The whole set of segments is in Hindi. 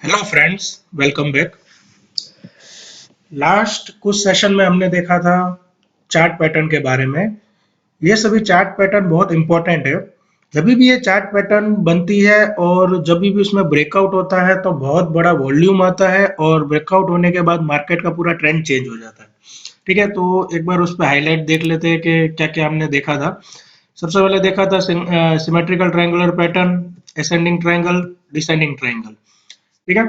Hello friends, welcome back. Last कुछ सेशन में हमने देखा था चार्ट पैटर्न के बारे में। ये सभी चार्ट पैटर्न बहुत इंपॉर्टेंट है। जब भी ये चार्ट पैटर्न बनती है और जब भी उसमें ब्रेकआउट होता है तो बहुत बड़ा वॉल्यूम आता है और ब्रेकआउट होने के बाद मार्केट का पूरा ट्रेंड चेंज हो जाता है। ठीक है, तो एक बार उस पर हाईलाइट देख लेते हैं कि क्या क्या हमने देखा था। सबसे पहले देखा था symmetrical triangular pattern, ascending triangle, descending triangle. ठीक है।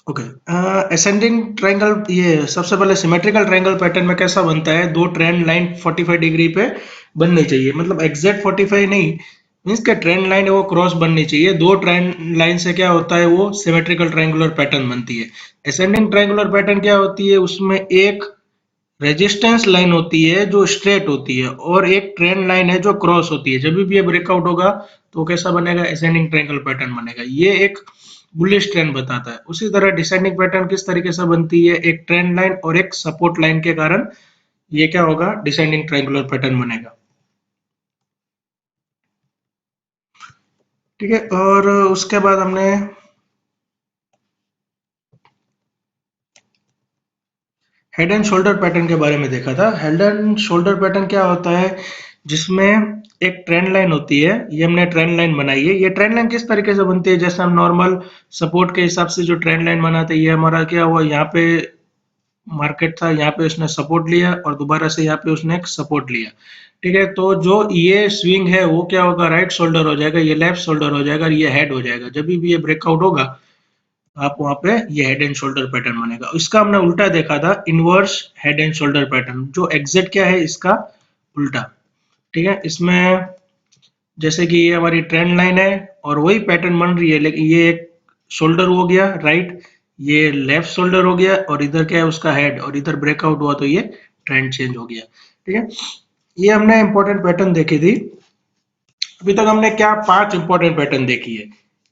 ओके। असेंडिंग ट्रायंगल, ये सबसे पहले सिमेट्रिकल ट्रायंगल पैटर्न में कैसा बनता है, दो ट्रेंड लाइन 45 डिग्री पे बननी चाहिए, मतलब एग्जैक्ट 45 नहीं, मीन्स के ट्रेंड लाइन है वो क्रॉस बननी चाहिए। दो ट्रेंड लाइन से क्या होता है, वो सिमेट्रिकल ट्रायंगुलर पैटर्न बनती है। असेंडिंग ट्रायंगुलर पैटर्न क्या होती है, उसमें एक रेजिस्टेंस लाइन होती है जो स्ट्रेट होती है और एक ट्रेंड लाइन है जो क्रॉस होती है। जब भी ये ब्रेकआउट होगा तो कैसा बनेगा, असेंडिंग ट्रायंगल पैटर्न बनेगा। ये एक बुलिश ट्रेंड बताता है। उसी तरह डिसेंडिंग पैटर्न किस तरीके से बनती है, एक ट्रेंड लाइन और एक सपोर्ट लाइन के कारण ये क्या होगा, डिसेंडिंग ट्रायंगुलर पैटर्न बनेगा। ठीक है, और उसके बाद हमने हेड एंड शोल्डर पैटर्न के बारे में देखा था। हेड एंड शोल्डर पैटर्न क्या होता है, जिसमें एक ट्रेंड लाइन होती है। ये हमने ट्रेंड लाइन बनाई है। ये ट्रेंड लाइन किस तरीके से बनती है, जैसे हम नॉर्मल सपोर्ट के हिसाब से जो ट्रेंड लाइन बनाते हैं, ये हमारा क्या हुआ, यहाँ पे मार्केट था, यहाँ पे उसने सपोर्ट लिया और दोबारा से यहाँ पे उसने एक सपोर्ट लिया। ठीक है, तो जो ये स्विंग है वो क्या होगा, राइट शोल्डर हो जाएगा, ये लेफ्ट शोल्डर हो जाएगा और ये हेड हो जाएगा। जब भी ये ब्रेकआउट होगा आप वहां पे ये हेड एंड शोल्डर पैटर्न बनेगा। इसका हमने उल्टा देखा था, inverse head and shoulder pattern, जो एग्जैक्ट क्या है इसका उल्टा। ठीक है, इसमें जैसे कि ये हमारी ट्रेंड लाइन है और वही पैटर्न बन रही है, लेकिन ये एक शोल्डर हो गया राइट, ये लेफ्ट शोल्डर हो गया और इधर क्या है उसका हेड, और इधर ब्रेकआउट हुआ तो ये ट्रेंड चेंज हो गया। ठीक है, ये हमने इंपॉर्टेंट पैटर्न देखी थी। अभी तक हमने क्या पांच इंपॉर्टेंट पैटर्न देखी है,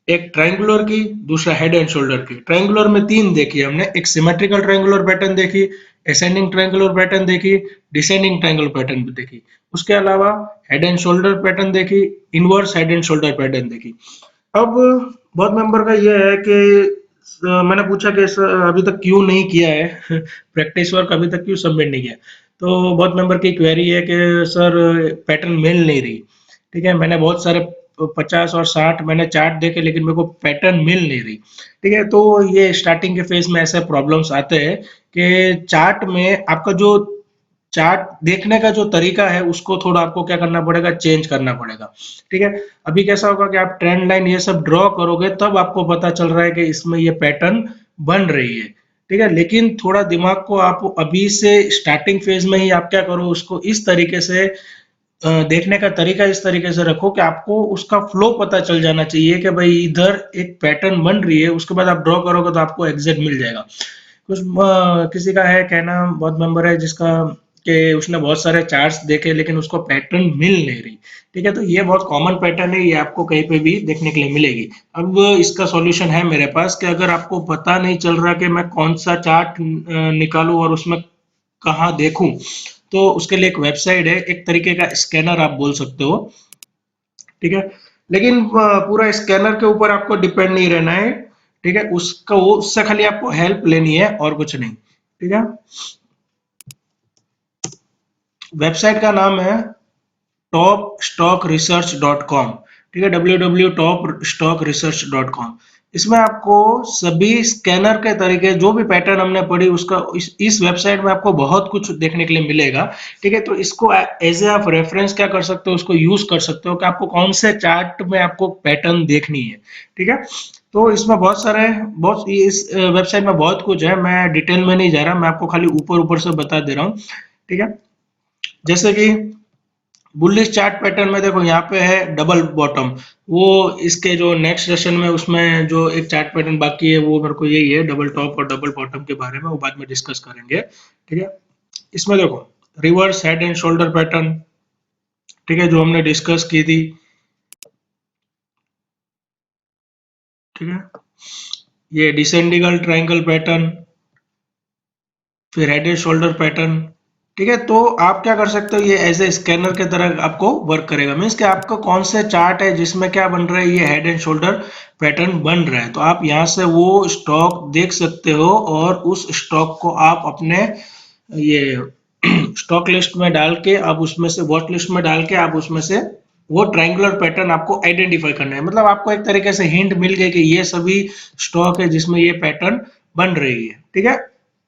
एक ट्रायंगुलर की, दूसरा हेड एंड शोल्डर की। ट्रायंगुलर में तीन देखी हमने, एक सिमेट्रिकल ट्रायंगुलर पैटर्न देखी, असेंडिंग ट्रायंगुलर पैटर्न देखी, डिसेंडिंग ट्रायंगुलर पैटर्न भी देखी। उसके अलावा हेड एंड शोल्डर पैटर्न देखी, inverse head and shoulder pattern देखी। अब बहुत मेंबर का ये है कि मैंने पूछा कि अभी तक क्यों नहीं किया है प्रैक्टिस वर्क अभी तक क्यों सबमिट नहीं किया। तो बहुत मेंबर की क्वेरी है कि सर पैटर्न मिल नहीं रही। ठीक है, मैंने बहुत सारे 50 और 60 मैंने चार्ट देखे, लेकिन मेरे को पैटर्न मिल नहीं रही। ठीक है, तो ये स्टार्टिंग के फेज में ऐसे प्रॉब्लम्स आते हैं कि चार्ट में आपका जो चार्ट देखने का जो तरीका है उसको थोड़ा आपको क्या करना पड़ेगा, चेंज करना पड़ेगा। ठीक है, अभी कैसा होगा कि आप ट्रेंड लाइन ये सब ड्रॉ करोगे तब आपको पता चल रहा है कि इसमें ये पैटर्न बन रही है। ठीक है, लेकिन थोड़ा दिमाग को आप अभी से स्टार्टिंग फेज में ही आप क्या करो, उसको इस तरीके से देखने का तरीका इस तरीके से रखो कि आपको उसका फ्लो पता चल जाना चाहिए कि भाई इधर एक पैटर्न बन रही है, उसके बाद आप ड्रॉ करोगे तो आपको एग्जैक्ट मिल जाएगा। कुछ किसी का है कहना, बहुत मेंबर है जिसका कि उसने बहुत सारे चार्ट्स देखे लेकिन उसको पैटर्न मिल नहीं रही। ठीक है, तो ये बहुत कॉमन पैटर्न है, ये आपको कहीं पे भी देखने के लिए मिलेगी। अब इसका सॉल्यूशन है मेरे पास कि अगर आपको पता नहीं चल रहा कि मैं कौन सा चार्ट निकालूं और उसमें कहाँ देखूं, तो उसके लिए एक वेबसाइट है, एक तरीके का स्कैनर आप बोल सकते हो। ठीक है, लेकिन पूरा स्कैनर के ऊपर आपको डिपेंड नहीं रहना है। ठीक है, उसका वो उससे खाली आपको हेल्प लेनी है और कुछ नहीं। ठीक है, वेबसाइट का नाम है topstockresearch.com। ठीक है, www.topstockresearch.com। इसमें आपको सभी स्कैनर के तरीके, जो भी पैटर्न हमने पढ़ी उसका इस वेबसाइट में आपको बहुत कुछ देखने के लिए मिलेगा। ठीक है, तो इसको एज ए आप रेफरेंस क्या कर सकते हो, उसको यूज कर सकते हो कि आपको कौन से चार्ट में आपको पैटर्न देखनी है। ठीक है, तो इसमें बहुत सारे, बहुत इस वेबसाइट में बहुत कुछ है, मैं डिटेल में नहीं जा रहा, मैं आपको खाली ऊपर ऊपर से बता दे रहा हूँ। ठीक है, जैसे कि बुलिश चार्ट पैटर्न में देखो यहाँ पे है डबल बॉटम। वो इसके जो नेक्स्ट सेशन में उसमें जो एक चार्ट पैटर्न बाकी है वो मेरे को यही है, डबल टॉप और डबल बॉटम के बारे में वो बाद में डिस्कस करेंगे। ठीक है, इसमें देखो reverse head and shoulder pattern, ठीक है, जो हमने डिस्कस की थी। ठीक है, ये डिसेंडिंगल ट्रायंगल पैटर्न, फिर हेड एंड शोल्डर पैटर्न, ठीक है, तो आप क्या कर सकते हो, ये एज ए स्कैनर के तरह आपको वर्क करेगा। मीन्स कि आपका कौन से चार्ट है जिसमें क्या बन रहा है, ये हेड एंड शोल्डर पैटर्न बन रहा है, तो आप यहाँ से वो स्टॉक देख सकते हो और उस स्टॉक को आप अपने ये स्टॉक लिस्ट में डाल के, आप उसमें से वॉच लिस्ट में डाल के, आप उसमें से वो ट्रायंगुलर पैटर्न आपको आइडेंटिफाई करना है। मतलब आपको एक तरीके से हिंट मिल गई कि ये सभी स्टॉक है जिसमें ये पैटर्न बन रही है। ठीक है,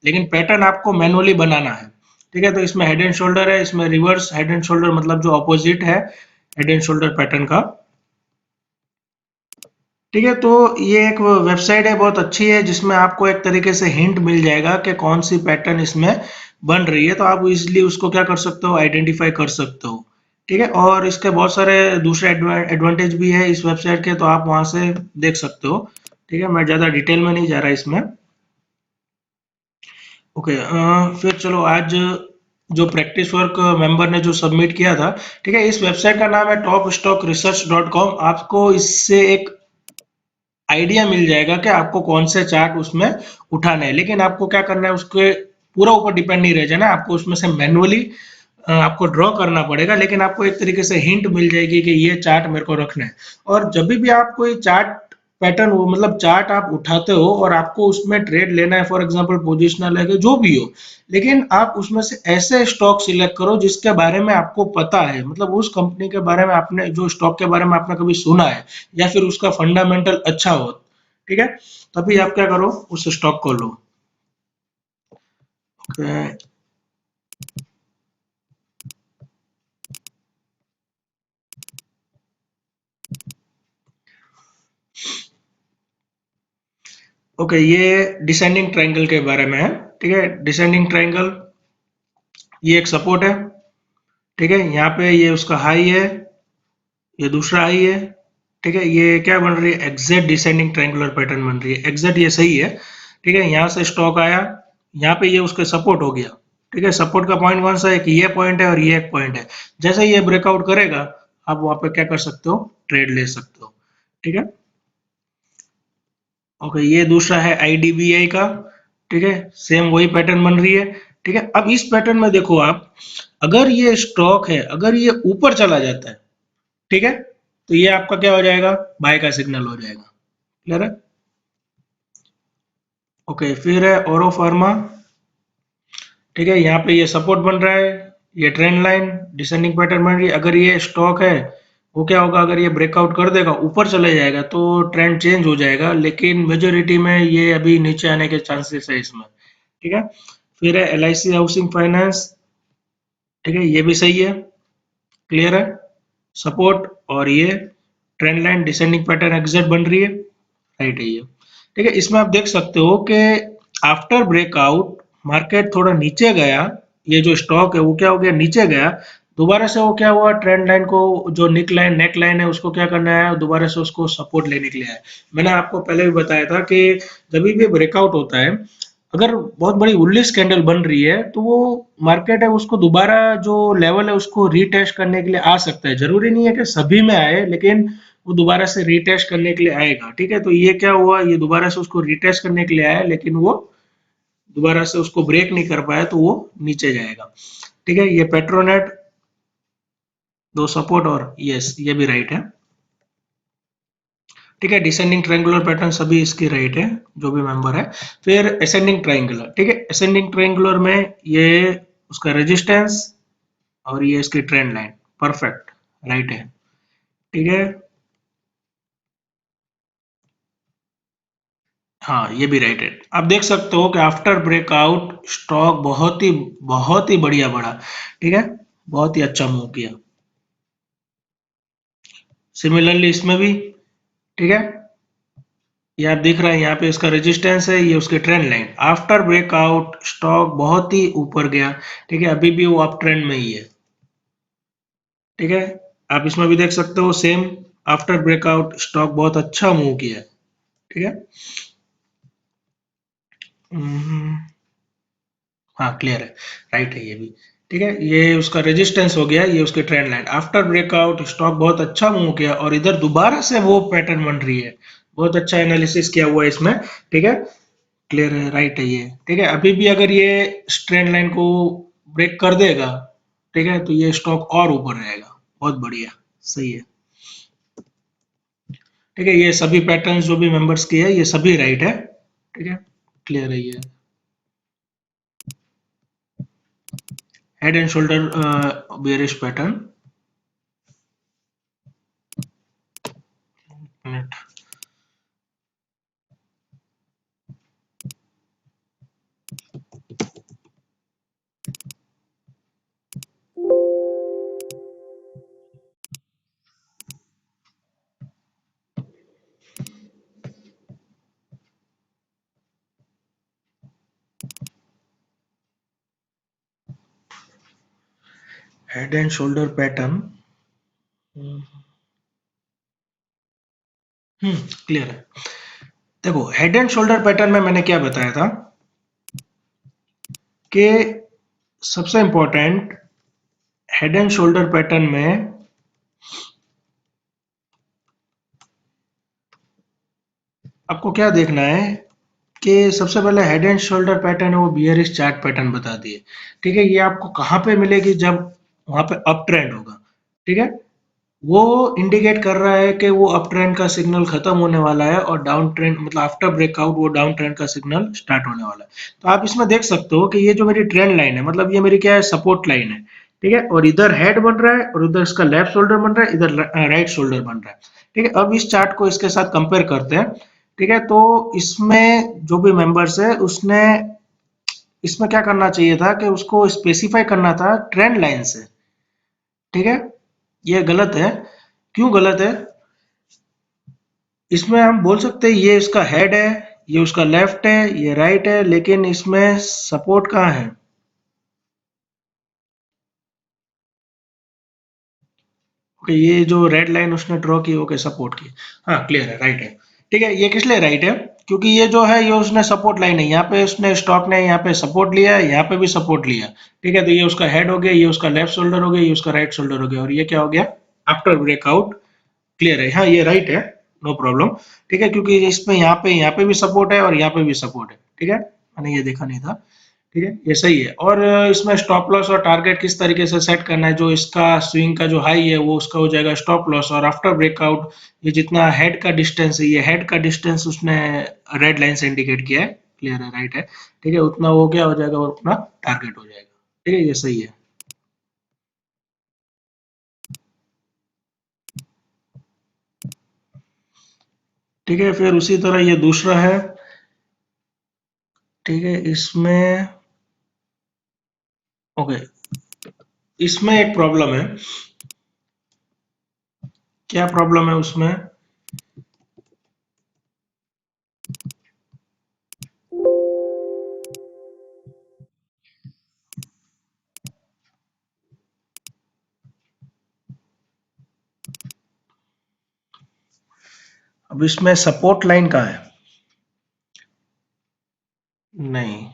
लेकिन पैटर्न आपको मैनुअली बनाना है। ठीक है, तो इसमें हेड एंड शोल्डर है, इसमें रिवर्स हेड एंड शोल्डर मतलब जो अपोजिट है हेड एंड शोल्डर पैटर्न का। ठीक है, तो ये एक वेबसाइट है, बहुत अच्छी है, जिसमें आपको एक तरीके से हिंट मिल जाएगा कि कौन सी पैटर्न इसमें बन रही है, तो आप इजीली उसको क्या कर सकते हो, आइडेंटिफाई कर सकते हो। ठीक है, और इसके बहुत सारे दूसरे एडवांटेज भी है इस वेबसाइट के, तो आप वहां से देख सकते हो। ठीक है, मैं ज़्यादा डिटेल में नहीं जा रहा इसमें। ओके, फिर चलो आज जो प्रैक्टिस वर्क मेंबर ने जो सबमिट किया था, ठीक है, इस वेबसाइट का नाम है topstockresearch.com। आपको इससे एक आइडिया मिल जाएगा कि आपको कौन से चार्ट उसमें उठाने हैं, लेकिन आपको क्या करना है, उसके पूरा ऊपर डिपेंड नहीं रह जाना, आपको उसमें से मैनुअली आपको ड्रॉ करना पड़ेगा, लेकिन आपको एक तरीके से हिंट मिल जाएगी कि ये चार्ट मेरे को रखना है। और जब भी आप कोई चार्ट पैटर्न हो, मतलब चार्ट आप उठाते हो और आपको उसमें ट्रेड लेना है, फॉर एग्जांपल पोजिशनल है जो भी हो, लेकिन आप उसमें से ऐसे स्टॉक सिलेक्ट करो जिसके बारे में आपको पता है, मतलब उस कंपनी के बारे में, आपने जो स्टॉक के बारे में आपने कभी सुना है या फिर उसका फंडामेंटल अच्छा हो। ठीक है, तभी आप क्या करो, उस स्टॉक को लो। ओके, ओके, ये डिसेंडिंग ट्रायंगल के बारे में है। ठीक है, डिसेंडिंग ट्रायंगल ये एक सपोर्ट है। ठीक है, यहाँ पे ये उसका हाई है, ये दूसरा हाई है। ठीक है, ये क्या बन रही है, एग्जैक्ट डिसेंडिंग ट्रायंगुलर पैटर्न बन रही है, एग्जैक्ट ये सही है। ठीक है, यहाँ से स्टॉक आया, यहाँ पे ये उसके सपोर्ट हो गया। ठीक है, सपोर्ट का पॉइंट कौन सा है, कि ये पॉइंट है और ये एक पॉइंट है। जैसे ये ब्रेकआउट करेगा, आप वहां पे क्या कर सकते हो, ट्रेड ले सकते हो। ठीक है, ओके, ये दूसरा है आईडीबीआई का। ठीक है, सेम वही पैटर्न बन रही है। ठीक है, अब इस पैटर्न में देखो आप, अगर ये स्टॉक है, अगर ये ऊपर चला जाता है, ठीक है, तो ये आपका क्या हो जाएगा, बाय का सिग्नल हो जाएगा। क्लियर है। ओके, फिर है ओरो फार्मा। ठीक है, यहाँ पे ये सपोर्ट बन रहा है, ये ट्रेंड लाइन डिसेंडिंग पैटर्न बन रही है। अगर ये स्टॉक है, वो क्या होगा, अगर ये ब्रेकआउट कर देगा, ऊपर चले जाएगा, तो ट्रेंड चेंज हो जाएगा, लेकिन मेजोरिटी में ये अभी नीचे आने के चांसेस है इसमें। ठीक है, फिर है L I C housing finance. ठीक है, ये भी सही है, क्लियर है, सपोर्ट और ये trend line descending pattern exact बन रही है, राइट है ये। ठीक है, इसमें आप देख सकते हो कि आफ्टर ब्रेकआउट मार्केट थोड़ा नीचे गया, ये जो स्टॉक है वो क्या हो गया, नीचे गया, दोबारा से वो क्या हुआ, ट्रेंड लाइन को, जो नेक लाइन है उसको क्या करना है, दोबारा से उसको सपोर्ट लेने के लिए है। मैंने आपको पहले भी बताया था कि जब भी ब्रेकआउट होता है, अगर बहुत बड़ी बुलिश कैंडल बन रही है, तो वो मार्केट है उसको दोबारा जो लेवल है उसको रीटेस्ट करने के लिए आ सकता है। जरूरी नहीं है कि सभी में आए, लेकिन वो दोबारा से रीटेस्ट करने के लिए आएगा। ठीक है, तो ये क्या हुआ, ये दोबारा से उसको रीटेस्ट करने के लिए आया, लेकिन वो दोबारा से उसको ब्रेक नहीं कर पाया, तो वो नीचे जाएगा। ठीक है, ये पेट्रोनेट, दो सपोर्ट, और यस ये भी राइट है। ठीक है, डिसेंडिंग ट्रायंगुलर पैटर्न सभी इसके राइट है, जो भी मेंबर है। फिर असेंडिंग ट्रायंगुलर। ठीक है, असेंडिंग ट्रायंगुलर में ये उसका रेजिस्टेंस और ये इसकी ट्रेंड लाइन परफेक्ट राइट है। ठीक है, हाँ ये भी राइट है। आप देख सकते हो कि आफ्टर ब्रेकआउट स्टॉक बहुत ही बढ़िया बढ़ा। ठीक है, बहुत ही अच्छा मूव किया। सिमिलरली इसमें भी, ठीक है, ये आप दिख रहा है, यहाँ पे इसका रेजिस्टेंस है, ये उसकी trend line, after breakout stock बहुत ही ऊपर गया। ठीक है, अभी भी वो अप ट्रेंड में ही है। ठीक है, आप इसमें भी देख सकते हो सेम, आफ्टर ब्रेकआउट स्टॉक बहुत अच्छा मूव किया। ठीक है, हम्म, हाँ क्लियर है, राइट है ये भी। ठीक है, ये उसका रेजिस्टेंस हो गया, ये उसकी trend line, after breakout stock बहुत अच्छा मूव किया और इधर दोबारा से वो पैटर्न बन रही है। बहुत अच्छा एनालिसिस किया हुआ है इसमें। ठीक है, क्लियर है, राइट है ये। ठीक है, अभी भी अगर ये ट्रेंड लाइन को ब्रेक कर देगा, ठीक है, तो ये स्टॉक और ऊपर रहेगा। बहुत बढ़िया, सही है। ठीक है, ये सभी पैटर्न्स जो भी मेंबर्स की है ये सभी राइट है। ठीक है, क्लियर है ये। Head and shoulder bearish pattern. Head and shoulder pattern. Clear है। देखो, हेड एंड शोल्डर पैटर्न में मैंने क्या बताया था कि सबसे important head and shoulder pattern में आपको क्या देखना है कि सबसे पहले हेड एंड शोल्डर पैटर्न है वो बियरिश चार्ट पैटर्न बता दिए। ठीक है, ये आपको कहाँ पे मिलेगी? जब वहां पे अप ट्रेंड होगा। ठीक है, वो इंडिकेट कर रहा है कि वो अप ट्रेंड का सिग्नल खत्म होने वाला है और डाउन ट्रेंड मतलब आफ्टर ब्रेकआउट वो डाउन ट्रेंड का सिग्नल स्टार्ट होने वाला है। तो आप इसमें देख सकते हो कि ये जो मेरी ट्रेंड लाइन है मतलब ये मेरी क्या है? सपोर्ट लाइन है। ठीक है, और इधर हेड बन रहा है और उधर इसका लेफ्ट शोल्डर बन रहा है, इधर राइट शोल्डर बन रहा है। ठीक है, अब इस चार्ट को इसके साथ कंपेयर करते हैं। ठीक है, तो इसमें जो भी मेंबर्स है उसने इसमें क्या करना चाहिए था कि उसको स्पेसिफाई करना था ट्रेंड लाइन से। ठीक है, ये गलत है। क्यों गलत है? इसमें हम बोल सकते हैं ये इसका हेड है, ये उसका लेफ्ट है, ये राइट है, लेकिन इसमें सपोर्ट कहाँ है? ओके, ये जो रेड लाइन उसने ड्रॉ की ओके सपोर्ट की। हाँ, क्लियर है, राइट है। ठीक है, ये किस लिए राइट है? क्योंकि ये जो है ये उसने सपोर्ट लाइन है, यहाँ पे उसने स्टॉक ने यहाँ पे सपोर्ट लिया है, यहाँ पे भी सपोर्ट लिया। ठीक है, तो ये उसका हेड हो गया, ये उसका लेफ्ट शोल्डर हो गया, ये उसका राइट शोल्डर हो गया, और ये क्या हो गया? After breakout. क्लियर है, हाँ ये राइट है, नो प्रॉब्लम। ठीक है, क्योंकि इसमें यहाँ पे भी सपोर्ट है और यहाँ पे भी सपोर्ट है। ठीक है, मैंने ये देखा नहीं था। ठीक है, ये सही है। और इसमें स्टॉप लॉस और टारगेट किस तरीके से सेट करना है? जो इसका स्विंग का जो हाई है वो उसका हो जाएगा स्टॉप लॉस, और आफ्टर ब्रेकआउट ये जितना हेड का डिस्टेंस है ये हेड का डिस्टेंस उसने रेड लाइन से इंडिकेट किया है। क्लियर है, राइट है। ठीक है, उतना वो क्या हो जाएगा और अपना टारगेट हो जाएगा। ठीक है, ये सही है। ठीक है, फिर उसी तरह ये दूसरा है। ठीक है, इसमें ओके, इसमें एक प्रॉब्लम है। क्या प्रॉब्लम है उसमें? अब इसमें सपोर्ट लाइन कहाँ है? नहीं,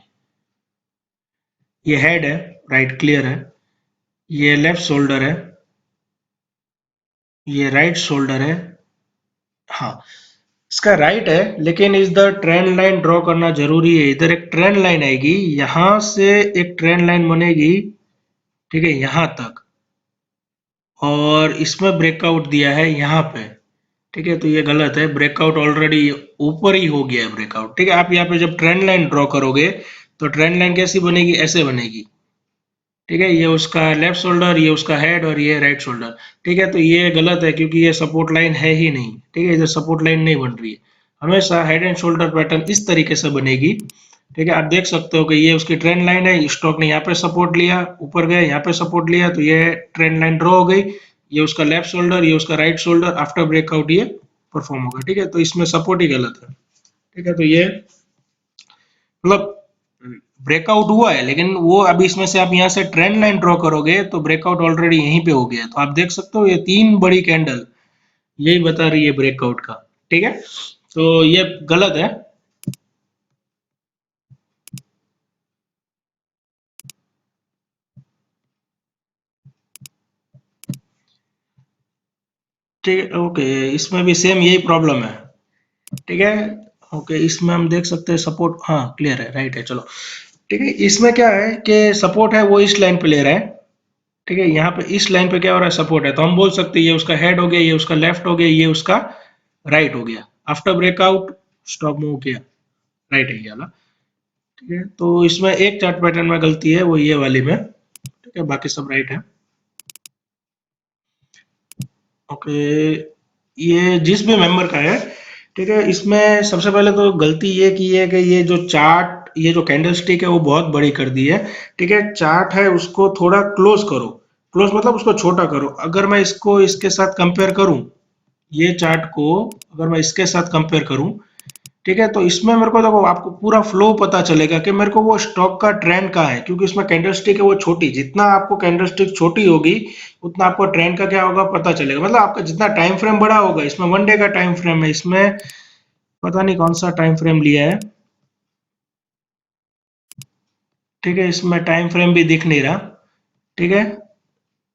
ये हेड है, राइट, क्लियर है। ये लेफ्ट शोल्डर है, ये राइट शोल्डर है। हाँ, इसका राइट है, लेकिन इधर ट्रेंड लाइन ड्रॉ करना जरूरी है। इधर एक ट्रेंड लाइन आएगी, यहां से एक ट्रेंड लाइन बनेगी। ठीक है, यहां तक, और इसमें ब्रेकआउट दिया है यहाँ पे। ठीक है, तो ये गलत है, ब्रेकआउट ऑलरेडी ऊपर ही हो गया है ब्रेकआउट। ठीक है, आप यहाँ पे जब ट्रेंड लाइन ड्रॉ करोगे तो ट्रेंड लाइन कैसी बनेगी? ऐसे बनेगी। ठीक है, ये उसका लेफ्ट शोल्डर, ये उसका हेड, और ये राइट शोल्डर। ठीक है, तो ये गलत है क्योंकि ये सपोर्ट लाइन है ही नहीं। ठीक है, इधर सपोर्ट लाइन नहीं बन रही है। हमेशा हेड एंड शोल्डर पैटर्न इस तरीके से बनेगी। ठीक है, आप देख सकते हो कि ये उसकी ट्रेंड लाइन है, स्टॉक ने यहाँ पे सपोर्ट लिया, ऊपर गया, यहाँ पे सपोर्ट लिया, तो ये ट्रेंड लाइन ड्रॉ हो गई। ये उसका लेफ्ट शोल्डर, ये उसका राइट शोल्डर, आफ्टर ब्रेकआउट ये परफॉर्म होगा। ठीक है, तो इसमें सपोर्ट ही गलत है। ठीक है, तो ये मतलब ब्रेकआउट हुआ है, लेकिन वो अभी इसमें से आप यहाँ से ट्रेंड लाइन ड्रॉ करोगे तो ब्रेकआउट ऑलरेडी यहीं पे हो गया है। तो आप देख सकते हो ये तीन बड़ी कैंडल यही बता रही है ब्रेकआउट का। ठीक है, तो ये गलत है। ठीक है, ओके, इसमें भी सेम यही प्रॉब्लम है। ठीक है, ओके, इसमें हम देख सकते हैं सपोर्ट, हाँ क्लियर है, राइट है, चलो। ठीक है, इसमें क्या है कि सपोर्ट है वो इस लाइन पे ले रहा है। ठीक है, यहाँ पे इस लाइन पे क्या हो रहा है, सपोर्ट है, तो हम बोल सकते हैं ये उसका हेड हो गया, ये उसका लेफ्ट हो गया, ये उसका राइट हो गया। आफ्टर ब्रेकआउट स्टॉक मूव किया, राइट है ये वाला। ठीक है, तो इसमें एक चार्ट पैटर्न में गलती है, वो ये वाली में। ठीक है, बाकी सब राइट है। ओके, ये जिस भी मेंबर का है, ठीक है, इसमें सबसे पहले तो गलती ये की है कि ये जो चार्ट, ये जो कैंडल स्टिक है वो बहुत बड़ी कर दी है। ठीक है, चार्ट है उसको थोड़ा क्लोज करो। क्लोज मतलब उसको छोटा करो। अगर मैं इसको इसके साथ कंपेयर करूं, ये चार्ट को अगर मैं इसके साथ कंपेयर करूं, ठीक है, तो इसमें मेरे को देखो आपको पूरा फ्लो पता चलेगा कि मेरे को वो स्टॉक का ट्रेंड कहाँ है, क्योंकि इसमें कैंडलस्टिक है वो छोटी, जितना आपको कैंडलस्टिक छोटी होगी उतना आपको ट्रेंड का क्या होगा पता चलेगा। मतलब आपका जितना टाइम फ्रेम बड़ा होगा, इसमें वन डे का टाइम फ्रेम है, इसमें पता नहीं कौन सा टाइम फ्रेम लिया है। ठीक है, इसमें टाइम फ्रेम भी दिख नहीं रहा। ठीक है,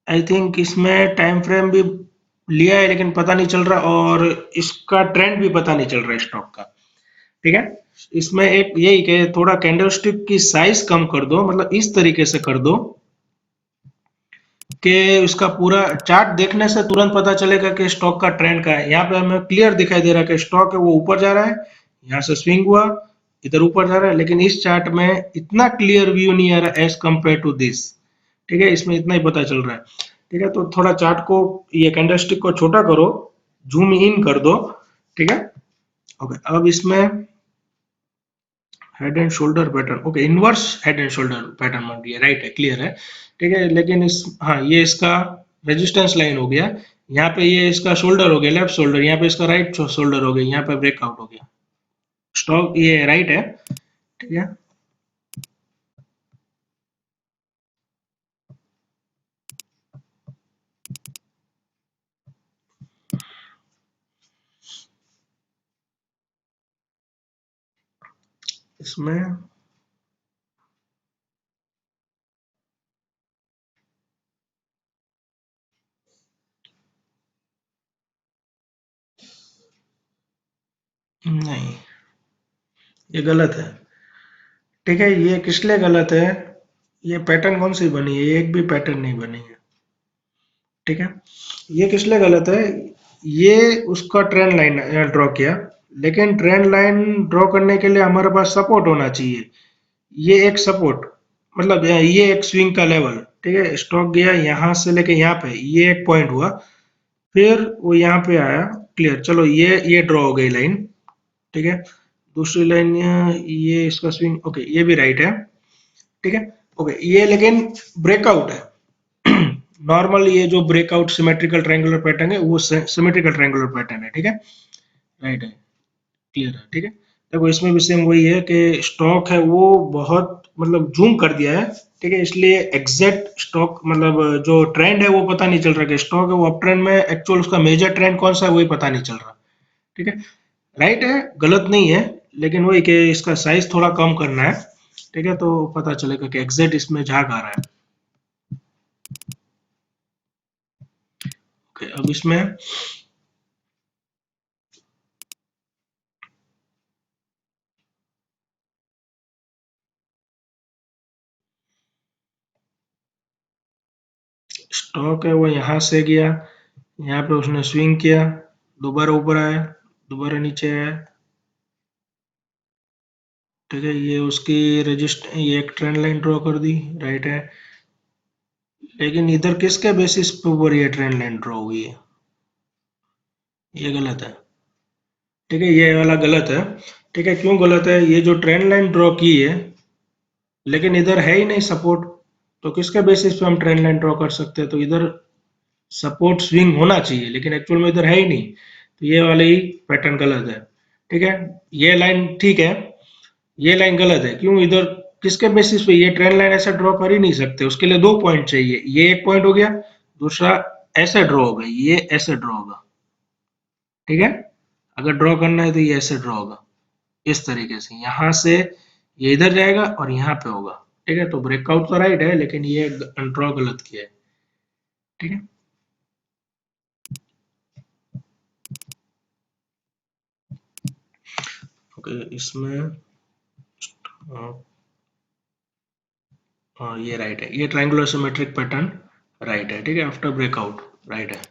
आई थिंक इसमें टाइम फ्रेम भी लिया है लेकिन पता नहीं चल रहा, और इसका ट्रेंड भी पता नहीं चल रहा है स्टॉक का। ठीक है, इसमें एक यही कि थोड़ा कैंडलस्टिक की साइज कम कर दो, मतलब इस तरीके से कर दो कि उसका पूरा चार्ट देखने से तुरंत पता चलेगा कि स्टॉक का ट्रेंड का है। यहाँ पे हमें क्लियर दिखाई दे रहा है कि स्टॉक है वो ऊपर जा रहा है, यहाँ से स्विंग हुआ, इधर ऊपर जा रहा है, लेकिन इस चार्ट में इतना क्लियर व्यू नहीं आ रहा एज कंपेयर टू दिस। ठीक है, इसमें इतना ही पता चल रहा है। ठीक है, तो थोड़ा चार्ट को, ये कैंडलस्टिक को छोटा करो, जूम इन कर दो। ठीक है, ओके, अब इसमें head and shoulder pattern, okay, inverse head and shoulder pattern बन रही है, राइट है, क्लियर है। ठीक है, लेकिन इस, हाँ, ये इसका रेजिस्टेंस लाइन हो गया। यहाँ पे ये इसका शोल्डर हो गया, लेफ्ट शोल्डर, यहाँ पे इसका राइट शोल्डर हो गया, यहाँ पे ब्रेकआउट हो गया। स्टॉक ये राइट है। ठीक है, इसमें नहीं, ये गलत है। ठीक है, ये किस लिए गलत है, ये पैटर्न कौन सी बनी है, ये एक भी पैटर्न नहीं बनी है। ठीक है, ये किस लिए गलत है, ये उसका ट्रेंड लाइन ड्रॉ किया, लेकिन ट्रेंड लाइन ड्रॉ करने के लिए हमारे पास सपोर्ट होना चाहिए। ये एक सपोर्ट, मतलब ये एक स्विंग का लेवल। ठीक है, स्टॉक गया यहाँ से लेके यहाँ पे, ये एक पॉइंट हुआ, फिर वो यहाँ पे आया, क्लियर, चलो ये ड्रॉ हो गई लाइन। ठीक है, दूसरी लाइन, ये इसका स्विंग, ओके, ये भी राइट है। ठीक है, ओके, ये लेकिन ब्रेकआउट है। नॉर्मल ये जो ब्रेकआउट सिमेट्रिकल ट्रायंगुलर पैटर्न है वो सिमेट्रिकल ट्रायंगुलर पैटर्न है। ठीक है, राइट है, क्लियर है। ठीक है, देखो इसमें भी सेम वही है कि स्टॉक है वो बहुत, मतलब जूम कर दिया है। ठीक है, इसलिए एग्जैक्ट स्टॉक, मतलब जो ट्रेंड है वो पता नहीं चल रहा कि स्टॉक है वो अप ट्रेंड में, एक्चुअल उसका मेजर ट्रेंड कौन सा है वही पता नहीं चल रहा। ठीक है, राइट है, गलत नहीं है, लेकिन वही कि इसका साइज थोड़ा कम करना है। ठीक है, तो पता चलेगा कि एग्जैक्ट इसमें झाग आ रहा है। ओके, अब इसमें स्टॉक है वो यहाँ से गया, यहाँ पे उसने स्विंग किया, दोबारा ऊपर आया, दोबारा नीचे आया। ठीक है, ये उसकी रजिस्ट, ये एक ट्रेंड लाइन ड्रॉ कर दी, राइट है, लेकिन इधर किसके बेसिस पे ऊपर ये ट्रेंड लाइन ड्रॉ हुई है, ये गलत है। ठीक है, ये वाला गलत है। ठीक है, क्यों गलत है, ये जो ट्रेंड लाइन ड्रॉ की है, लेकिन इधर है ही नहीं सपोर्ट, तो किसके बेसिस पे हम ट्रेंड लाइन ड्रॉ कर सकते हैं, तो इधर सपोर्ट स्विंग होना चाहिए, लेकिन एक्चुअल में इधर है ही नहीं, तो ये वाला ही पैटर्न गलत है। ठीक है, ये लाइन ठीक है, ये लाइन गलत है, क्यों, इधर किसके बेसिस पे, ये ट्रेंड लाइन ऐसे ड्रॉ कर ही नहीं सकते, उसके लिए दो पॉइंट चाहिए, ये एक पॉइंट हो गया, दूसरा ऐसे ड्रॉ होगा, ये ऐसे ड्रॉ होगा। ठीक है, अगर ड्रॉ करना है तो ये ऐसे ड्रॉ होगा, इस तरीके से, यहां से ये इधर जाएगा और यहाँ पे होगा। ठीक है, तो ब्रेकआउट तो राइट है, लेकिन ये ड्रॉ गलत किया है। ठीक है, ओके, इसमें हाँ ये राइट है, ये ट्रायंगुलर सिमेट्रिक पैटर्न राइट है, ठीक है, आफ्टर ब्रेकआउट राइट है।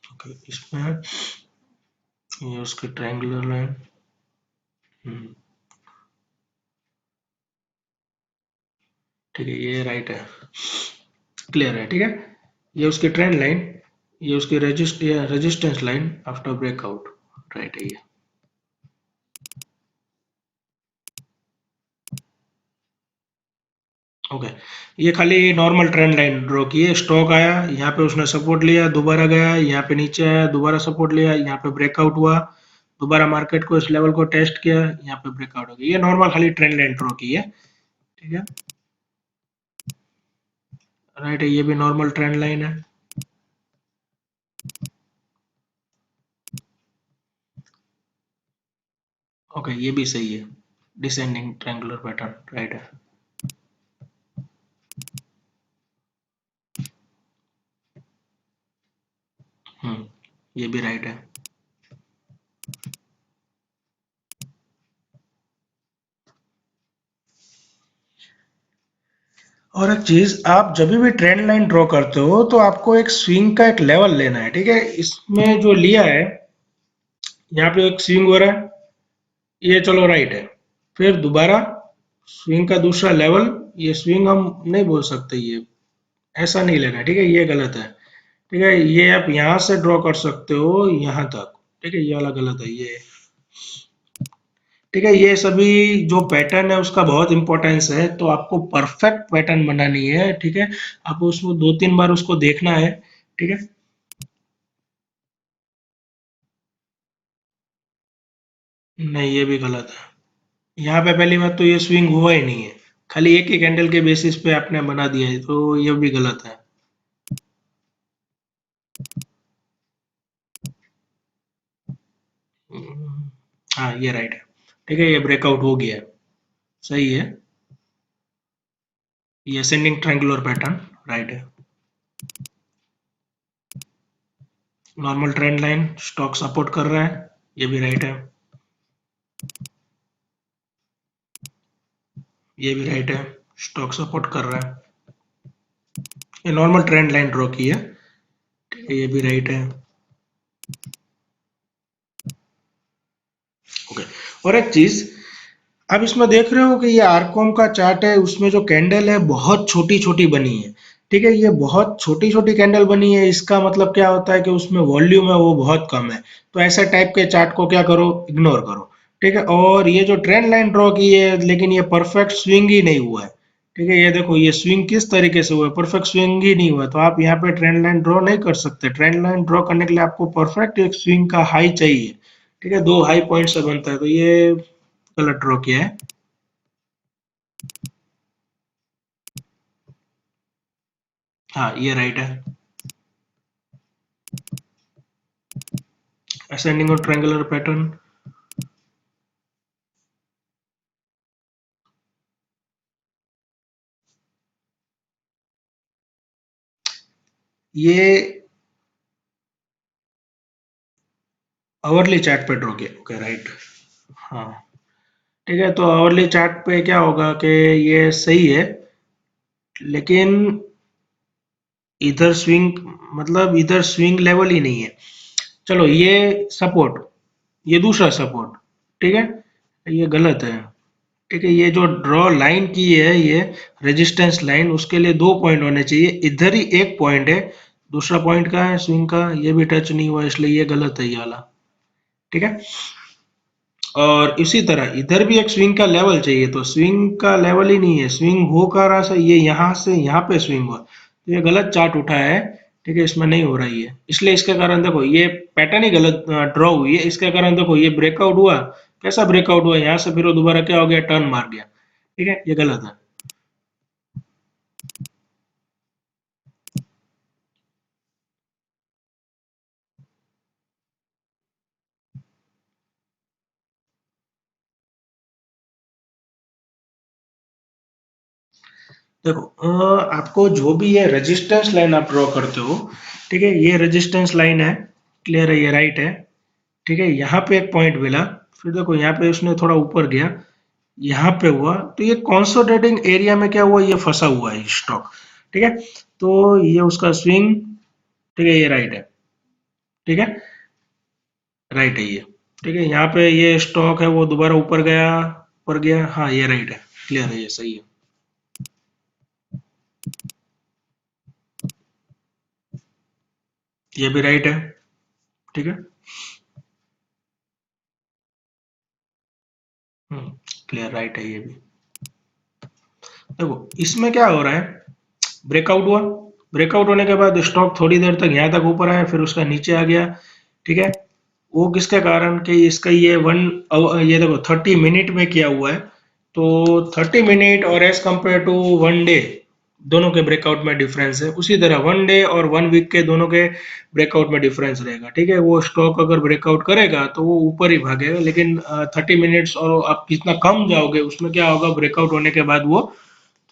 ओके, इसमें ये उसकी ट्रायंगुलर लाइन, ठीक है, ये राइट है, क्लियर है, ठीक है। ये उसकी ट्रेंड लाइन, ये उसकी resistance line after breakout right है ये। ओके, ये खाली नॉर्मल ट्रेंड लाइन ड्रॉ की है, स्टॉक आया यहाँ पे, उसने सपोर्ट लिया, दोबारा गया यहाँ पे, नीचे आया, दोबारा सपोर्ट लिया, यहाँ पे ब्रेकआउट हुआ, दोबारा मार्केट को इस लेवल को टेस्ट किया, यहाँ पे ब्रेकआउट हो गया। ये नॉर्मल खाली ट्रेंड लाइन ड्रॉ की है, ठीक है, राइट है, ये भी नॉर्मल ट्रेंड लाइन है। ओके, ये भी सही है, डिसेंडिंग ट्रायंगुलर पैटर्न राइट है। ये भी राइट है। और एक चीज, आप जब भी ट्रेंड लाइन ड्रॉ करते हो तो आपको एक स्विंग का एक लेवल लेना है, ठीक है। इसमें जो लिया है, यहाँ पे एक स्विंग हो रहा है, ये चलो राइट है, फिर दोबारा स्विंग का दूसरा लेवल, ये स्विंग हम नहीं बोल सकते, ये ऐसा नहीं लेना, ठीक है, ये गलत है, ठीक है। ये आप यहाँ से ड्रॉ कर सकते हो यहाँ तक, ठीक है, ये वाला गलत है ये, ठीक है। ये सभी जो पैटर्न है उसका बहुत इंपॉर्टेंस है, तो आपको परफेक्ट पैटर्न बनानी है, ठीक है। आपको उसको 2-3 बार उसको देखना है, ठीक है। नहीं, ये भी गलत है। यहाँ पे पहली बात तो ये स्विंग हुआ ही नहीं है, खाली एक ही कैंडल के बेसिस पे आपने बना दिया है, तो ये भी गलत है। हम्म, हाँ ये राइट है, ठीक है, ये ब्रेकआउट हो गया है, सही है। ये असेंडिंग ट्रायंगुलर पैटर्न राइट है, normal trend line, stock support कर रहा है, ये भी राइट है, ये भी राइट है, स्टॉक सपोर्ट कर रहा है, ये नॉर्मल ट्रेंड लाइन ड्रॉ की है, ठीक है, ये भी राइट है। ओके, और एक चीज, आप इसमें देख रहे हो कि ये आरकॉम का चार्ट है, उसमें जो कैंडल है बहुत छोटी छोटी बनी है, ठीक है, ये बहुत छोटी छोटी कैंडल बनी है, इसका मतलब क्या होता है कि उसमें वॉल्यूम है वो बहुत कम है। तो ऐसे टाइप के चार्ट को क्या करो, इग्नोर करो, ठीक है। और ये जो ट्रेंड लाइन ड्रॉ की है, लेकिन ये परफेक्ट स्विंग ही नहीं हुआ है, ठीक है, ये देखो ये स्विंग किस तरीके से हुआ है, परफेक्ट स्विंग ही नहीं हुआ, तो आप यहाँ पे ट्रेंड लाइन ड्रॉ नहीं कर सकते। ट्रेंड लाइन ड्रॉ करने के लिए आपको परफेक्ट एक स्विंग का हाई चाहिए, ठीक है, दो हाई पॉइंट से बनता है, तो ये गलत ड्रॉ किया है। हाँ ये राइट है, असेंडिंग और ट्रायंगुलर पैटर्न, ये आवरली चार्ट पे ड्रॉ किया, ओके राइट। हाँ, ठीक है, तो आवरली चार्ट पे क्या होगा कि ये सही है, लेकिन इधर स्विंग, मतलब इधर स्विंग लेवल ही नहीं है। चलो ये सपोर्ट, ये दूसरा सपोर्ट, ठीक है, ये गलत है, ठीक है। ये जो ड्रॉ लाइन की है, ये रेजिस्टेंस लाइन, उसके लिए 2 पॉइंट होने चाहिए, इधर ही एक पॉइंट है, दूसरा पॉइंट कहाँ है स्विंग का, ये भी टच नहीं हुआ, इसलिए ये गलत है ये वाला, ठीक है। और इसी तरह इधर भी एक स्विंग का लेवल चाहिए, तो स्विंग का लेवल ही नहीं है, स्विंग हो का रहा से ये यहाँ से यहाँ पे स्विंग हुआ, तो ये गलत चार्ट उठा है, ठीक है, इसमें नहीं हो रहा है, इसलिए इसके कारण देखो ये पैटर्न ही गलत ड्रॉ हुई है, इसके कारण देखो ये ब्रेकआउट हुआ, कैसा ब्रेकआउट हुआ, यहाँ से फिर वो दोबारा क्या हो गया, टर्न मार गया, ठीक है, ये गलत है। देखो आपको जो भी ये रेजिस्टेंस लाइन आप ड्रॉ करते हो, ठीक है, ये रेजिस्टेंस लाइन है, क्लियर है, ये राइट है, ठीक है, यहाँ पे एक पॉइंट मिला, फिर देखो यहाँ पे उसने थोड़ा ऊपर गया, यहाँ पे हुआ, तो ये कंसोलिडेटिंग एरिया में क्या हुआ, ये फंसा हुआ है स्टॉक। ठीक है, तो ये उसका स्विंग, ठीक है, ये राइट है। ठीक है, राइट है ये। ठीक है, यहाँ पे ये स्टॉक है वो दोबारा ऊपर गया, हाँ ये राइट है, क्लियर है, ये सही है। ये भी राइट है। ठीक है, क्लियर, राइट है ये भी। देखो इसमें क्या हो रहा है, ब्रेकआउट हुआ, ब्रेकआउट होने के बाद स्टॉक थोड़ी देर तक यहाँ तक ऊपर आया, फिर उसका नीचे आ गया। ठीक है, वो किसके कारण कि इसका ये ये देखो 30 मिनट में किया हुआ है, तो 30 मिनट और एज कंपेयर टू 1 डे, दोनों के ब्रेकआउट में डिफरेंस है। उसी तरह 1 डे और 1 वीक के दोनों के ब्रेकआउट में डिफरेंस रहेगा। ठीक है, वो स्टॉक अगर ब्रेकआउट करेगा तो वो ऊपर ही भागेगा, लेकिन 30 मिनट्स और आप जितना कम जाओगे उसमें क्या होगा, ब्रेकआउट होने के बाद वो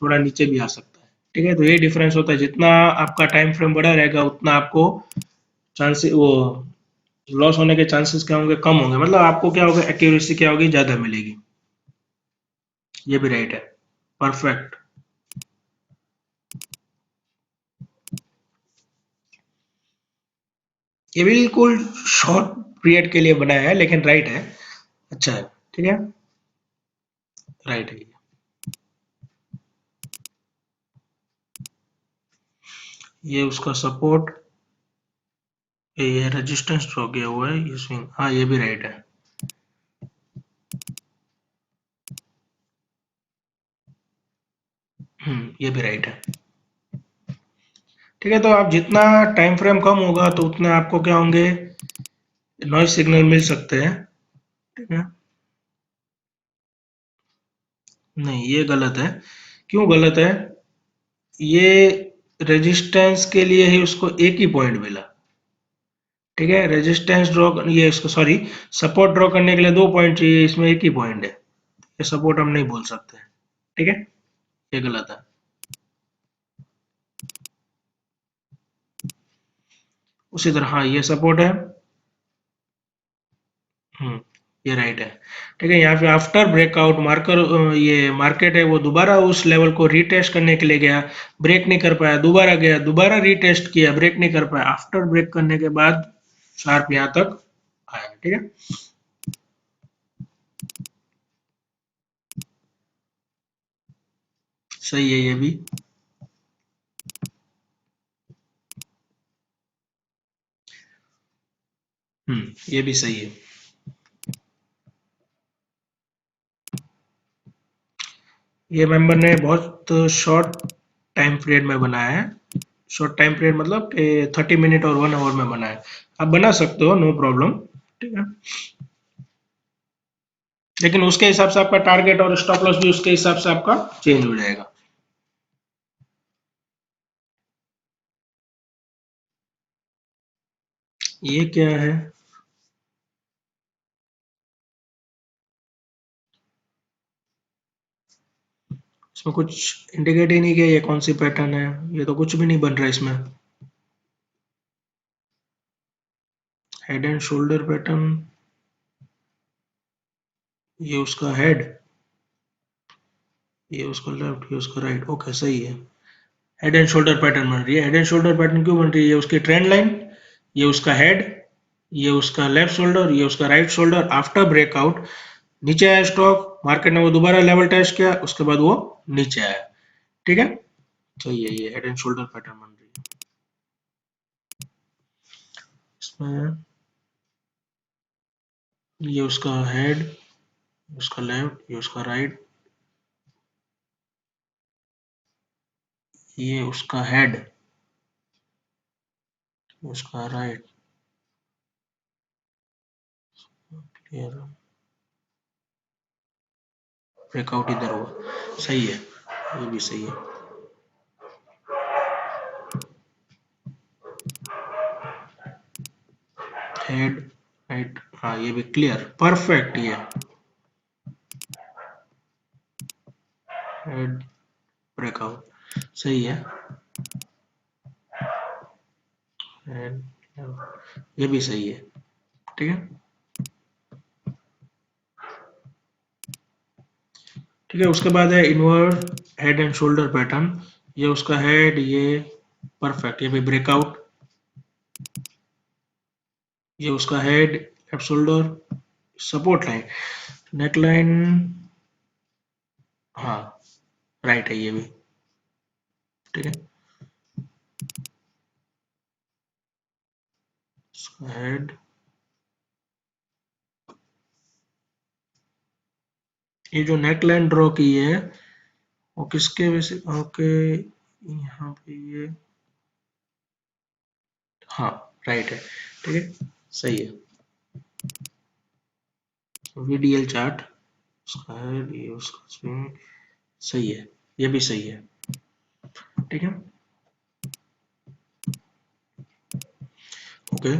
थोड़ा नीचे भी आ सकता है। ठीक है, तो ये डिफरेंस होता है, जितना आपका टाइम फ्रेम बड़ा रहेगा उतना आपको चांसेस वो लॉस होने के चांसेस क्या होंगे, कम होंगे, मतलब आपको क्या होगा, एक्यूरेसी क्या होगी, ज्यादा मिलेगी। ये भी राइट है, परफेक्ट। ये बिल्कुल शॉर्ट पीरियड के लिए बनाया है, लेकिन राइट है, अच्छा है। ठीक है, राइट है। ये उसका सपोर्ट, ये रेजिस्टेंस ड्रॉ किया हुआ है, ये स्विंग, हाँ ये भी राइट है। ये भी राइट है। ठीक है, तो आप जितना टाइम फ्रेम कम होगा तो उतने आपको क्या होंगे, नॉइज सिग्नल मिल सकते हैं। ठीक है, नहीं ये गलत है। क्यों गलत है, ये रेजिस्टेंस के लिए ही उसको एक ही पॉइंट मिला। ठीक है, रेजिस्टेंस ड्रॉ, ये इसको सॉरी, सपोर्ट ड्रॉ करने के लिए 2 पॉइंट चाहिए, इसमें एक ही पॉइंट है, ये सपोर्ट हम नहीं बोल सकते। ठीक है, ये गलत है। उसी तरह हाँ ये सपोर्ट है। हम्म, ये राइट है। ठीक है, यहाँ पे आफ्टर ब्रेकआउट मार्कर, ये मार्केट है वो दोबारा उस लेवल को रीटेस्ट करने के लिए गया, ब्रेक नहीं कर पाया, दोबारा गया, दोबारा रीटेस्ट किया, ब्रेक नहीं कर पाया, आफ्टर ब्रेक करने के बाद शार्प यहाँ तक आया। ठीक है, सही है ये भी। ये भी सही है। ये मेंबर ने बहुत शॉर्ट टाइम पीरियड में बनाया है, शॉर्ट टाइम पीरियड मतलब कि 30 मिनट और 1 आवर में बनाया है। आप बना सकते हो, नो प्रॉब्लम। ठीक है, लेकिन उसके हिसाब से आपका टारगेट और स्टॉप लॉस भी उसके हिसाब से आपका चेंज हो जाएगा। ये क्या है, इसमें कुछ इंडिकेट ही नहीं किया ये कौन सी पैटर्न है, ये तो कुछ भी नहीं बन रहा इसमें। हेड एंड शोल्डर पैटर्न, ये उसका हेड, ये उसका लेफ्ट, ये उसका राइट, ओके सही है। हेड एंड शोल्डर पैटर्न बन रही है। हेड एंड शोल्डर पैटर्न क्यों बन रही है, ये उसकी ट्रेंड लाइन, ये उसका हेड, ये उसका लेफ्ट शोल्डर, ये उसका राइट शोल्डर, आफ्टर ब्रेकआउट नीचे आया स्टॉक, मार्केट ने वो दोबारा लेवल टेस्ट किया, उसके बाद वो नीचे आया। ठीक है, सही है, ये हेड एंड शोल्डर पैटर्न बन रही है इसमें। ये उसका हेड, उसका लेफ्ट, ये उसका राइट, ये उसका हेड, उसका राइट, क्लियर, ब्रेकआउट इधर हुआ, सही है, ये भी सही है। हेड, राइट, हाँ ये भी क्लियर, परफेक्ट, ये हेड, ब्रेकआउट, सही है। हेड, ये भी सही है। ठीक है, ठीक है। उसके बाद है inward head and shoulder pattern. ये उसका हेड, ये परफेक्ट, ये भी ब्रेकआउट। ये उसका head, left shoulder, support line, neck line, हाँ राइट है ये भी। ठीक है। उसका हेड, ये जो नेक लाइन ड्रॉ की है वो किसके वजह से, ओके यहाँ पे ये, हाँ राइट है। ठीक है, सही है। वीडीएल चार्ट, उसका हेड, ये उसका स्विंग, सही है, ये भी सही है। ठीक है, ओके।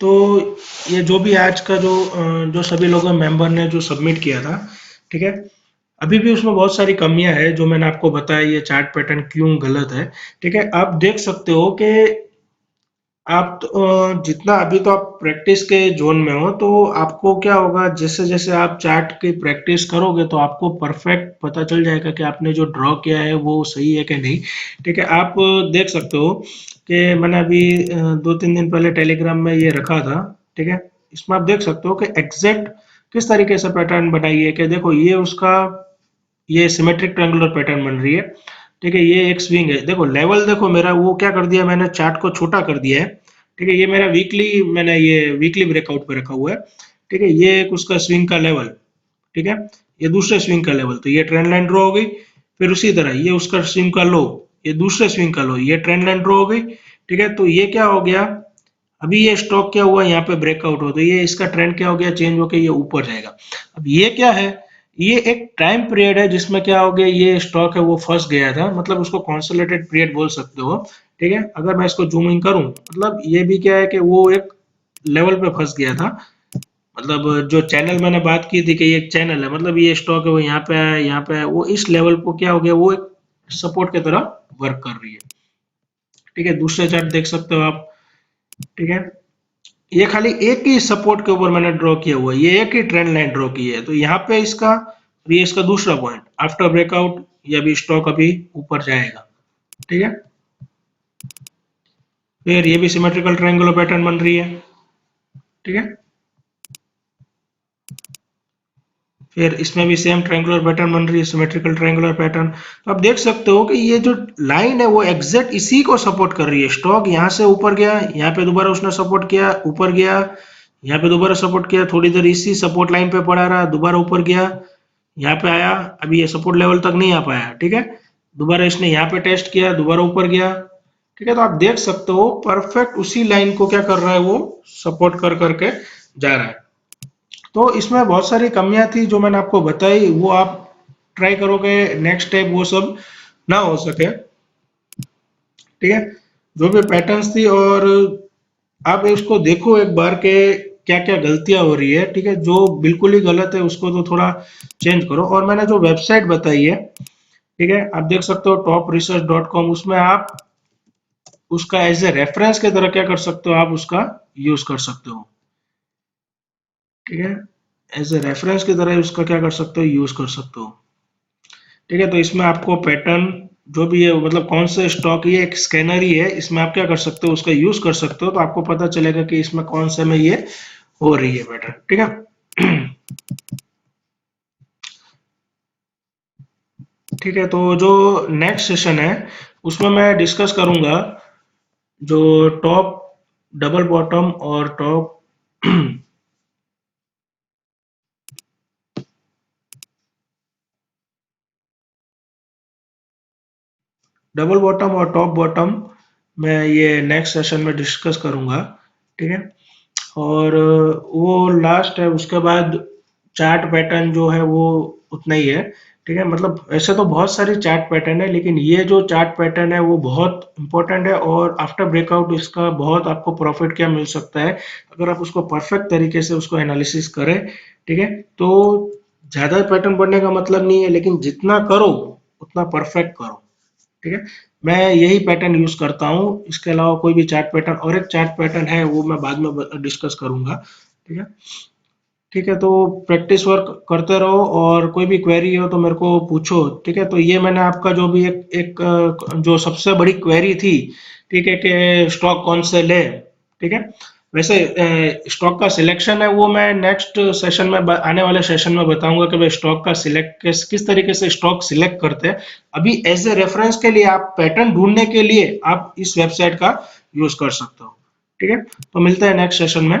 तो ये जो भी आज का जो सभी लोगों मेंबर ने जो सबमिट किया था, ठीक है, अभी भी उसमें बहुत सारी कमियां हैं जो मैंने आपको बताया, ये चार्ट पैटर्न क्यों गलत है। ठीक है, आप देख सकते हो कि आप तो, जितना अभी तो आप प्रैक्टिस के जोन में हो, तो आपको क्या होगा, जैसे जैसे आप चार्ट की प्रैक्टिस करोगे तो आपको परफेक्ट पता चल जाएगा कि आपने जो ड्रॉ किया है वो सही है कि नहीं। ठीक है, आप देख सकते हो कि मैंने अभी 2-3 दिन पहले टेलीग्राम में ये रखा था। ठीक है, इसमें आप देख सकते हो कि एग्जैक्ट किस तरीके से पैटर्न बनाई है, कि देखो ये उसका, ये सिमेट्रिक ट्रायंगुलर पैटर्न बन रही है। ठीक है, ये एक स्विंग है, देखो लेवल देखो मेरा वो क्या कर दिया, मैंने चार्ट को छोटा कर दिया है। ठीक है, ये मेरा वीकली, मैंने ये वीकली ब्रेकआउट पे रखा हुआ है। ठीक है, ये एक उसका स्विंग का लेवल। ठीक है, ये दूसरे स्विंग का लेवल, तो ये ट्रेंड लाइन ड्रॉ हो गई। फिर उसी तरह ये उसका स्विंग का लो, ये दूसरे स्विंग का लो, ये ट्रेंड लाइन ड्रॉ हो गई। ठीक है, तो ये क्या हो गया, अभी ये स्टॉक क्या हुआ, यहाँ पे ब्रेकआउट हो, तो ये इसका ट्रेंड क्या हो गया, चेंज होकर ये ऊपर जाएगा। अब ये क्या है, ये एक टाइम पीरियड है जिसमें क्या हो गया, ये स्टॉक है वो फंस गया था, मतलब उसको कॉन्सोलिडेटेड पीरियड बोल सकते हो। ठीक है, अगर मैं इसको जूम इन करूं, मतलब ये भी क्या है कि वो एक लेवल पे फंस गया था। मतलब जो चैनल मैंने बात की थी कि ये एक चैनल है, मतलब ये स्टॉक है वो यहाँ पे है, यहाँ पे है, वो इस लेवल को क्या हो गया, वो एक सपोर्ट की तरह वर्क कर रही है। ठीक है, दूसरे चार्ट देख सकते हो आप। ठीक है, ये खाली एक ही सपोर्ट के ऊपर मैंने ड्रॉ किया हुआ है, ये एक ही ट्रेंड लाइन ड्रॉ की है, तो यहाँ पे इसका, ये इसका दूसरा पॉइंट आफ्टर ब्रेकआउट, ये अभी स्टॉक अभी ऊपर जाएगा। ठीक है, फिर ये भी सिमेट्रिकल ट्रायंगुलर पैटर्न बन रही है। ठीक है, फिर इसमें भी सेम ट्रायंगुलर पैटर्न बन रही है, सिमेट्रिकल ट्रायंगुलर पैटर्न। तो आप देख सकते हो कि ये जो लाइन है वो एग्जैक्ट इसी को सपोर्ट कर रही है। स्टॉक यहाँ से ऊपर गया, यहाँ पे दोबारा उसने सपोर्ट किया, ऊपर गया, यहाँ पे दोबारा सपोर्ट किया, थोड़ी देर इसी सपोर्ट लाइन पे पड़ा रहा, दोबारा ऊपर गया, यहाँ पे आया, अभी ये सपोर्ट लेवल तक नहीं आ पाया। ठीक है, दोबारा इसने यहाँ पे टेस्ट किया, दोबारा ऊपर गया। ठीक है, तो आप देख सकते हो परफेक्ट उसी लाइन को क्या कर रहा है, वो सपोर्ट कर करके जा रहा है। तो इसमें बहुत सारी कमियां थी जो मैंने आपको बताई, वो आप ट्राई करोगे नेक्स्ट स्टेप वो सब ना हो सके। ठीक है, जो भी पैटर्न्स थी, और आप इसको देखो एक बार के क्या क्या गलतियां हो रही है। ठीक है, जो बिल्कुल ही गलत है उसको तो थोड़ा चेंज करो। और मैंने जो वेबसाइट बताई है, ठीक है, आप देख सकते हो topresearch.com, उसमें आप उसका एज ए रेफरेंस की तरह क्या कर सकते हो, आप उसका यूज कर सकते हो। ठीक है, एज ए रेफरेंस की तरह उसका क्या कर सकते हो, यूज कर सकते हो। ठीक है, तो इसमें आपको पैटर्न जो भी है, मतलब कौन से स्टॉक, ये एक स्कैनर ही है, इसमें आप क्या कर सकते हो, उसका यूज कर सकते हो, तो आपको पता चलेगा कि इसमें कौन से में ये हो रही है पैटर्न। ठीक है। ठीक है, तो जो नेक्स्ट सेशन है उसमें मैं डिस्कस करूंगा जो टॉप, डबल बॉटम और टॉप डबल बॉटम और टॉप बॉटम मैं ये नेक्स्ट सेशन में डिस्कस करूंगा। ठीक है, और वो लास्ट है, उसके बाद चार्ट पैटर्न जो है वो उतना ही है। ठीक है, मतलब ऐसे तो बहुत सारी चार्ट पैटर्न है, लेकिन ये जो चार्ट पैटर्न है वो बहुत इंपॉर्टेंट है, और आफ्टर ब्रेकआउट इसका बहुत आपको प्रॉफिट क्या मिल सकता है, अगर आप उसको परफेक्ट तरीके से उसको एनालिसिस करें। ठीक है, तो ज़्यादा पैटर्न पढ़ने का मतलब नहीं है, लेकिन जितना करो उतना परफेक्ट करो। ठीक है, मैं यही पैटर्न यूज करता हूँ, इसके अलावा कोई भी चार्ट पैटर्न, और एक चार्ट पैटर्न है वो मैं बाद में डिस्कस करूंगा। ठीक है, ठीक है, तो प्रैक्टिस वर्क करते रहो और कोई भी क्वेरी हो तो मेरे को पूछो। ठीक है, तो ये मैंने आपका जो भी जो सबसे बड़ी क्वेरी थी, ठीक है, कि स्टॉक कौन से ले। ठीक है, वैसे स्टॉक का सिलेक्शन है वो मैं नेक्स्ट सेशन में आने वाले सेशन में बताऊंगा कि भाई स्टॉक का सिलेक्ट किस तरीके से स्टॉक सिलेक्ट करते हैं। अभी एज ए रेफरेंस के लिए आप पैटर्न ढूंढने के लिए आप इस वेबसाइट का यूज कर सकते हो। ठीक है, तो मिलते हैं नेक्स्ट सेशन में।